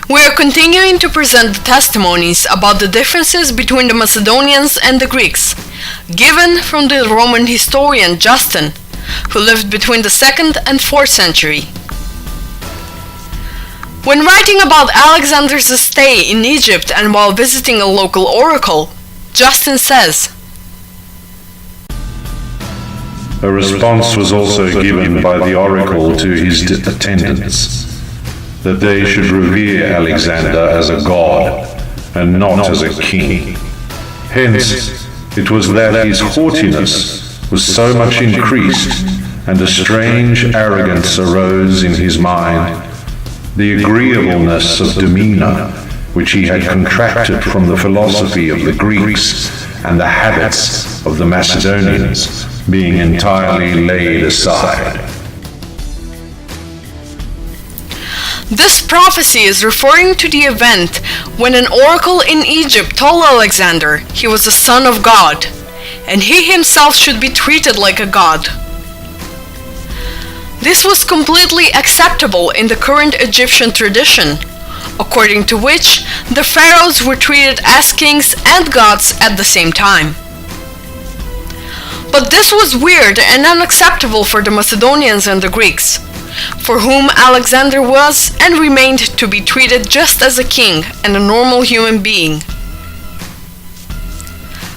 We are continuing to present the testimonies about the differences between the Macedonians and the Greeks, given from the Roman historian Justin, who lived between the 2nd and 4th century. When writing about Alexander's stay in Egypt and while visiting a local oracle, Justin says, a response was also given by the oracle to his attendants, that they should revere Alexander as a god and not as a king. Hence, it was that his haughtiness was so much increased, and a strange arrogance arose in his mind, the agreeableness of demeanor which he had contracted from the philosophy of the Greeks and the habits of the Macedonians being entirely laid aside. This prophecy is referring to the event when an oracle in Egypt told Alexander he was the son of God, and he himself should be treated like a god. This was completely acceptable in the current Egyptian tradition, according to which the pharaohs were treated as kings and gods at the same time. But this was weird and unacceptable for the Macedonians and the Greeks, for whom Alexander was and remained to be treated just as a king and a normal human being.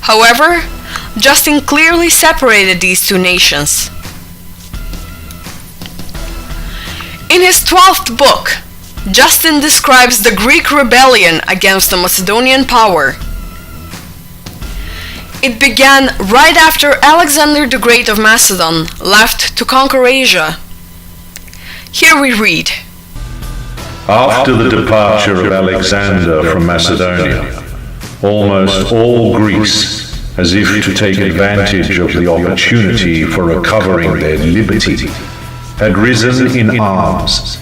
However, Justin clearly separated these two nations. In his 12th book, Justin describes the Greek rebellion against the Macedonian power. It began right after Alexander the Great of Macedon left to conquer Asia. Here we read, after the departure of Alexander from Macedonia, almost all Greece, as if to take advantage of the opportunity for recovering their liberty, had risen in arms.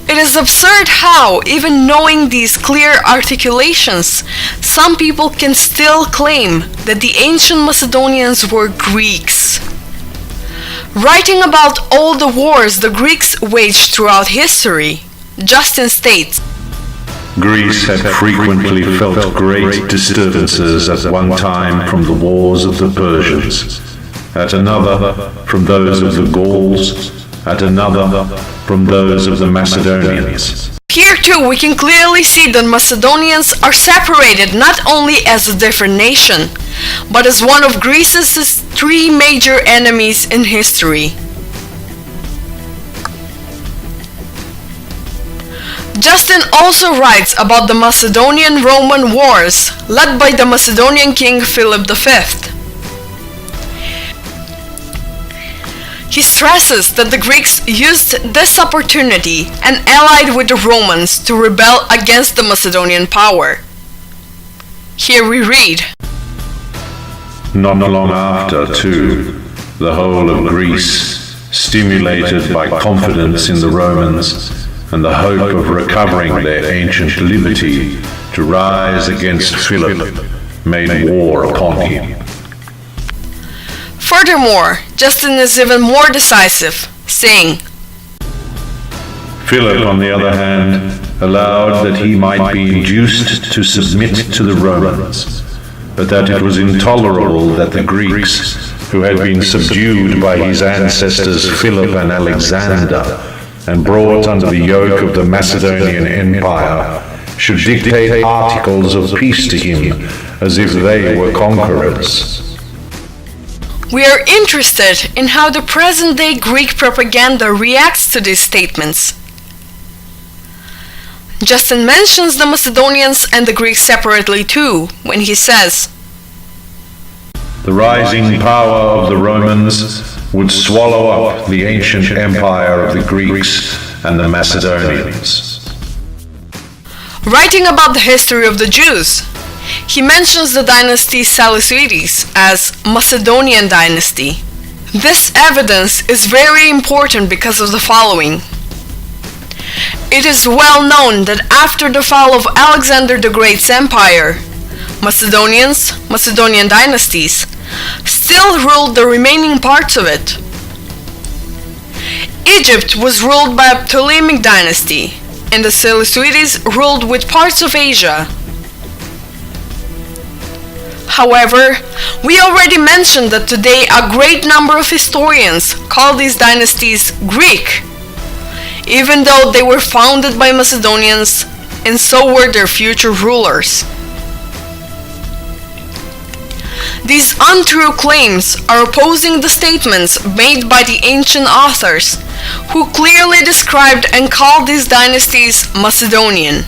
It is absurd how, even knowing these clear articulations, some people can still claim that the ancient Macedonians were Greeks. Writing about all the wars the Greeks waged throughout history, Justin states, Greece had frequently felt great disturbances at one time from the wars of the Persians, at another from those of the Gauls, at another from those of the Macedonians. Here too we can clearly see that Macedonians are separated not only as a different nation, but as one of Greece's three major enemies in history. Justin also writes about the Macedonian-Roman wars led by the Macedonian king Philip V. He stresses that the Greeks used this opportunity and allied with the Romans to rebel against the Macedonian power. Here we read, not long after, too, the whole of Greece, stimulated by confidence in the Romans and the hope of recovering their ancient liberty to rise against Philip, made war upon him. Furthermore, Justin is even more decisive, saying, Philip, on the other hand, allowed that he might be induced to submit to the Romans, but that it was intolerable that the Greeks, who had been subdued by his ancestors Philip and Alexander, and brought under the yoke of the Macedonian Empire, should dictate articles of peace to him as if they were conquerors. We are interested in how the present-day Greek propaganda reacts to these statements. Justin mentions the Macedonians and the Greeks separately too, when he says, the rising power of the Romans would swallow up the ancient empire of the Greeks and the Macedonians. Writing about the history of the Jews, he mentions the dynasty Seleucides as Macedonian dynasty. This evidence is very important because of the following. It is well known that after the fall of Alexander the Great's empire, Macedonian dynasties, still ruled the remaining parts of it. Egypt was ruled by a Ptolemaic dynasty, and the Seleucids ruled with parts of Asia. However, we already mentioned that today a great number of historians call these dynasties Greek, even though they were founded by Macedonians, and so were their future rulers. These untrue claims are opposing the statements made by the ancient authors, who clearly described and called these dynasties Macedonian.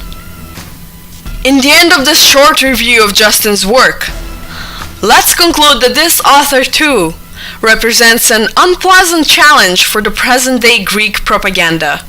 In the end of this short review of Justin's work, let's conclude that this author too represents an unpleasant challenge for the present-day Greek propaganda.